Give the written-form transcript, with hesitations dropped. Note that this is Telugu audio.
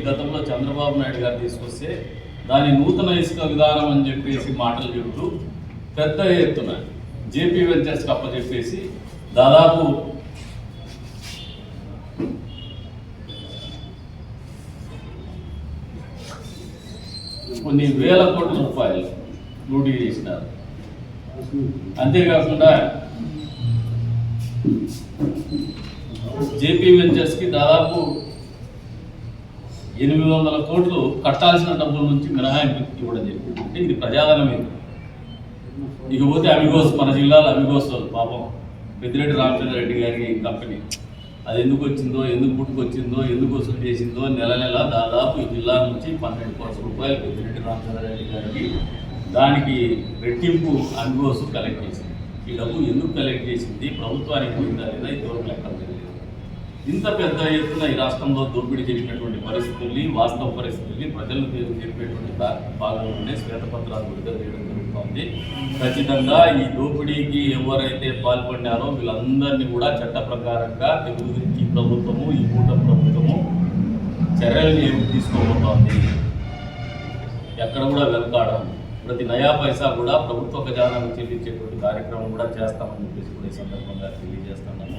గతంలో చంద్రబాబు నాయుడు గారు తీసుకొస్తే దాని నూతన ఇసుక విధానం అని చెప్పేసి మాటలు చెబుతూ పెద్ద ఎత్తున జేపీ వెంచర్స్కి అప్పచెప్పేసి దాదాపు కొన్ని వేల కోట్ల రూపాయలు లూటీ చేసినారు. అంతేకాకుండా జేపీ వెంచర్స్కి దాదాపు 800 కోట్లు కట్టాల్సిన డబ్బుల నుంచి మినహాయింపు ఇవ్వడం జరిగింది. అంటే ఇది ప్రజాధనమే. ఇకపోతే అమిగోస్, మన జిల్లాలో అమిగోస్ పాపం పెద్దిరెడ్డి రామచంద్రారెడ్డి గారి కంపెనీ అది ఎందుకు వచ్చిందో, ఎందుకు పుట్టుకొచ్చిందో, ఎందుకు వసూలు చేసిందో నెల నెల దాదాపు ఈ జిల్లా నుంచి 12 కోట్ల రూపాయలు పెద్దిరెడ్డి రామచంద్రారెడ్డి గారికి దానికి రెట్టింపు అమిగోస్ కలెక్ట్ చేసింది. ఈ డబ్బు ఎందుకు కలెక్ట్ చేసింది, ప్రభుత్వానికి పోయిందా లేదా ఇంతవరకు లెక్కలు తెలియదు. ఇంత పెద్ద ఎత్తున ఈ రాష్ట్రంలో దోపిడీ జరిగినటువంటి పరిస్థితుల్ని, వాస్తవ పరిస్థితుల్ని ప్రజలకు తెలిపేటువంటి భాగంలోనే శ్వేతపత్రాలు విడుదల చేయడం జరుగుతోంది. ఖచ్చితంగా ఈ దోపిడీకి ఎవరైతే పాల్పడినారో వీళ్ళందరినీ కూడా చట్ట ప్రకారంగా ఈ ప్రభుత్వము, ఈ కూటమి ప్రభుత్వము చర్యలు తీసుకోబోతోంది. ఎక్కడ కూడా వెనకాడం, ప్రతి నయా పైసా కూడా ప్రభుత్వ ఖజానాకు చెల్లించేటువంటి కార్యక్రమం కూడా చేస్తామని చెప్పేసి కూడా ఈ సందర్భంగా తెలియజేస్తున్నాము.